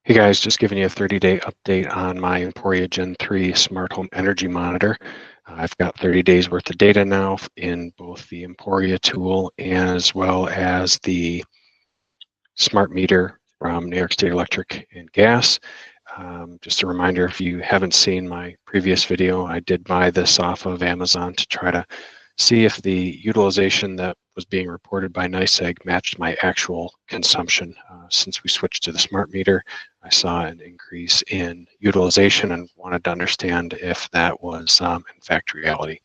Hey guys, just giving you a 30-day update on my Emporia Gen 3 smart home energy monitor. I've got 30 days worth of data now in both the Emporia tool as well as the smart meter from New York State Electric and Gas. Just a reminder, if you haven't seen my previous video, I did buy this off of Amazon to try to see if the utilization that was being reported by NYSEG matched my actual consumption. Since we switched to the smart meter, I saw an increase in utilization and wanted to understand if that was in fact reality.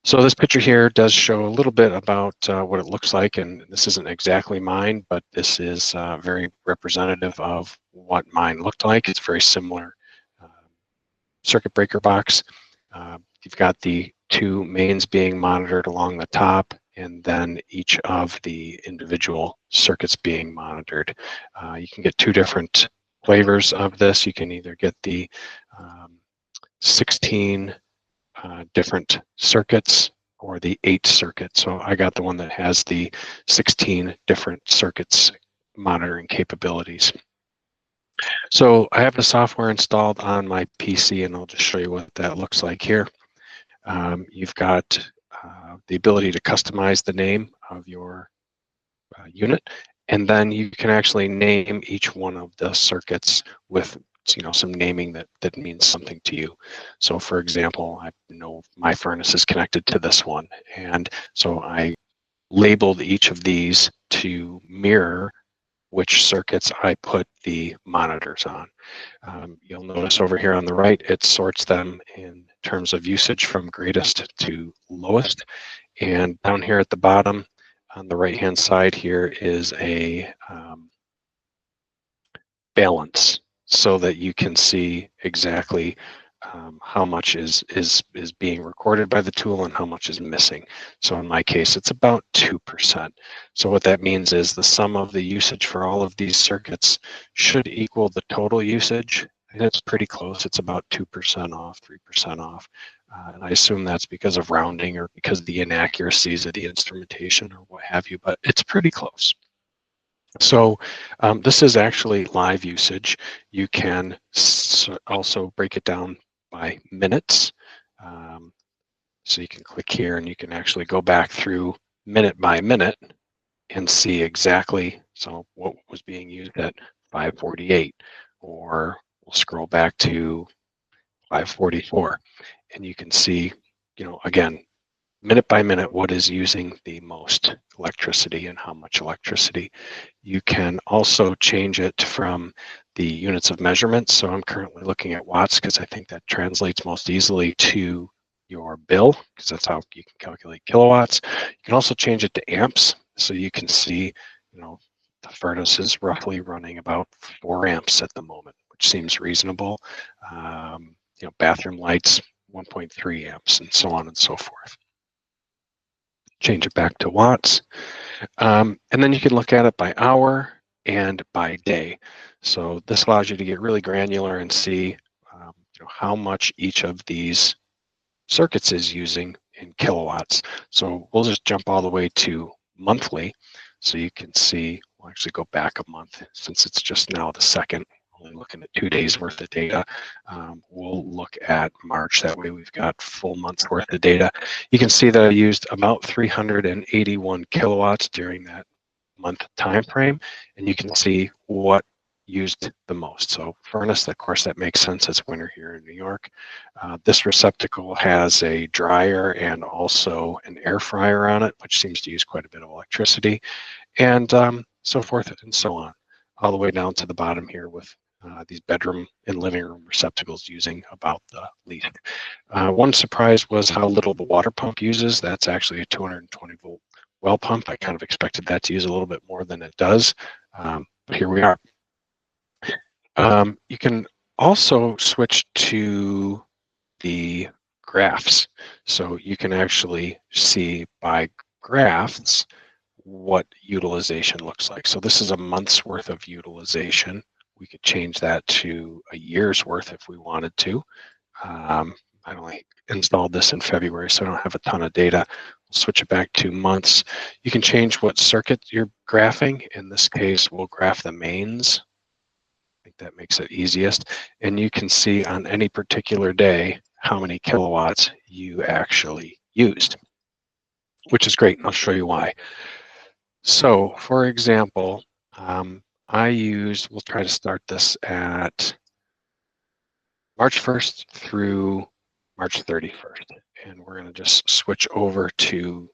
So this picture here does show a little bit about what it looks like, and this isn't exactly mine, but this is very representative of what mine looked like. It's very similar circuit breaker box. You've got the two mains being monitored along the top, and then each of the individual circuits being monitored. You can get two different flavors of this. You can either get the 16 different circuits or the 8 circuits. So I got the one that has the 16 different circuits monitoring capabilities. So I have the software installed on my PC, and I'll just show you what that looks like here. You've got the ability to customize the name of your unit, and then you can actually name each one of the circuits with some naming that means something to you. So for example, I know my furnace is connected to this one, and so I labeled each of these to mirror which circuits I put the monitors on. You'll notice over here on the right, it sorts them in terms of usage from greatest to lowest. And down here at the bottom, on the right-hand side here is a balance so that you can see exactly how much is being recorded by the tool and how much is missing. So in my case, it's about 2%. So what that means is the sum of the usage for all of these circuits should equal the total usage, and it's pretty close. It's about 2% off, 3% off. And I assume that's because of rounding or because of the inaccuracies of the instrumentation or what have you, but it's pretty close. So this is actually live usage. You can also break it down by minutes. So you can click here and you can actually go back through minute by minute and see exactly what was being used at 5:48, or we'll scroll back to 5:44, and you can see, again, minute by minute, what is using the most electricity and how much electricity. You can also change it from the units of measurement. So I'm currently looking at watts because I think that translates most easily to your bill, because that's how you can calculate kilowatts. You can also change it to amps. So you can see, the furnace is roughly running about 4 amps at the moment, which seems reasonable. Bathroom lights, 1.3 amps, and so on and so forth. Change it back to watts. And then you can look at it by hour and by day. So this allows you to get really granular and see how much each of these circuits is using in kilowatts. So we'll just jump all the way to monthly. So you can see, we'll actually go back a month since it's just now the 2nd. Only looking at 2 days worth of data. We'll look at March. That way we've got full month's worth of data. You can see that I used about 381 kilowatts during that month time frame, and you can see what used the most. So furnace, of course, that makes sense. It's winter here in New York. This receptacle has a dryer and also an air fryer on it, which seems to use quite a bit of electricity, and so forth and so on, all the way down to the bottom here with these bedroom and living room receptacles using about the least. One surprise was how little the water pump uses. That's actually a 220 volt well pump. I kind of expected that to use a little bit more than it does, but here we are. You can also switch to the graphs. So you can actually see by graphs what utilization looks like. So this is a month's worth of utilization. We could change that to a year's worth if we wanted to. I only installed this in February, so I don't have a ton of data. We'll switch it back to months. You can change what circuit you're graphing. In this case, we'll graph the mains. think that makes it easiest. And you can see on any particular day how many kilowatts you actually used, which is great. And I'll show you why. So for example, we'll try to start this at March 1st through March 31st. And we're going to just switch over to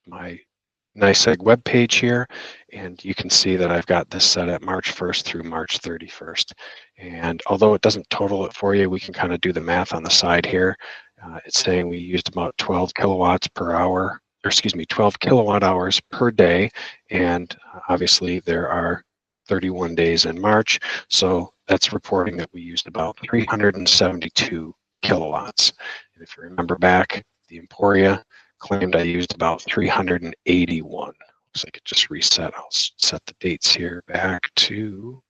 my NYSEG web page here, and you can see that I've got this set at March 1st through March 31st. And although it doesn't total it for you, we can kind of do the math on the side here. It's saying we used about 12 kilowatts per hour, or excuse me, 12 kilowatt hours per day. And obviously there are 31 days in March. So that's reporting that we used about 372 kilowatts. And if you remember back, the Emporia claimed I used about 381. Looks like it just reset. I'll set the dates here back to,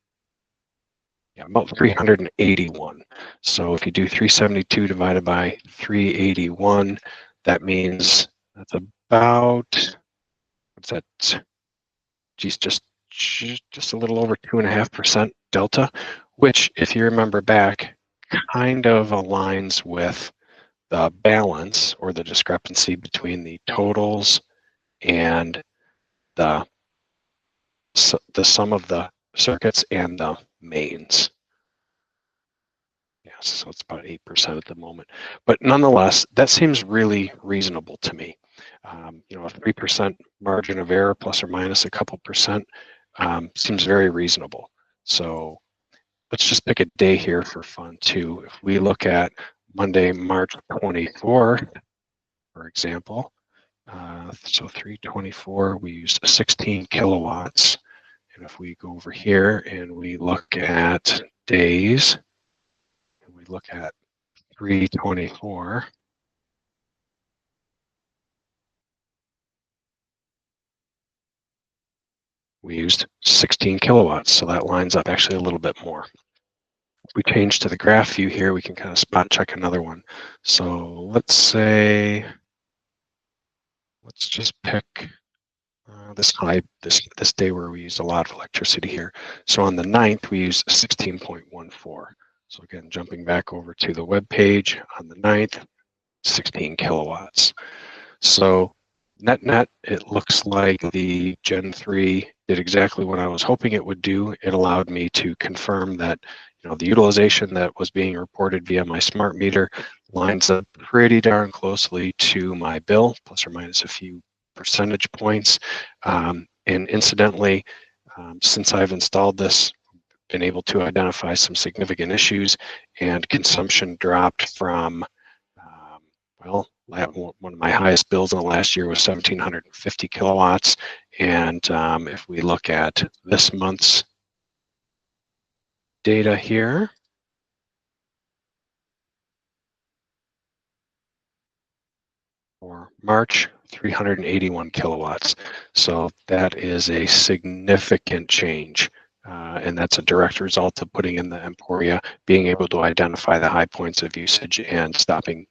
yeah, about 381. So if you do 372 divided by 381, that means that's about, what's that? Geez, just a little over 2.5% delta, which, if you remember back, kind of aligns with the balance or the discrepancy between the totals and the sum of the circuits and the mains. Yes, so it's about 8% at the moment. But nonetheless, that seems really reasonable to me. You know, a 3% margin of error plus or minus a couple percent seems very reasonable. So let's just pick a day here for fun too. If we look at Monday, March 24th, for example, so 324, we used 16 kilowatts. And if we go over here and we look at days, and we look at 324, we used 16 kilowatts. So that lines up actually a little bit more. If we change to the graph view here, we can kind of spot check another one. So let's say, let's just pick this day where we used a lot of electricity here. So on the 9th, we used 16.14. So again, jumping back over to the web page on the 9th, 16 kilowatts. So net, it looks like the Gen 3 did exactly what I was hoping it would do. It allowed me to confirm that, you know, the utilization that was being reported via my smart meter lines up pretty darn closely to my bill, plus or minus a few percentage points. And incidentally, since I've installed this, been able to identify some significant issues, and consumption dropped from, well, one of my highest bills in the last year was 1,750 kilowatts. And if we look at this month's data here, for March, 381 kilowatts. So that is a significant change. And that's a direct result of putting in the Emporia, being able to identify the high points of usage and stopping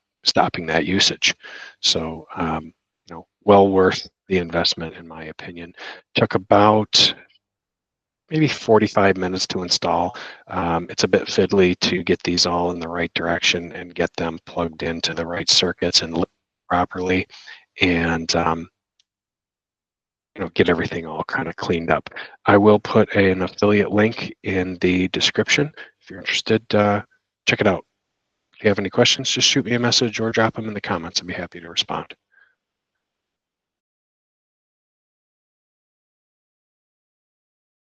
that usage. So, you know, well worth the investment, in my opinion. Took about maybe 45 minutes to install. It's a bit fiddly to get these all in the right direction and get them plugged into the right circuits and lit properly, and you know, get everything all kind of cleaned up. I will put an affiliate link in the description. If you're interested, check it out. If you have any questions, just shoot me a message or drop them in the comments. I'd be happy to respond.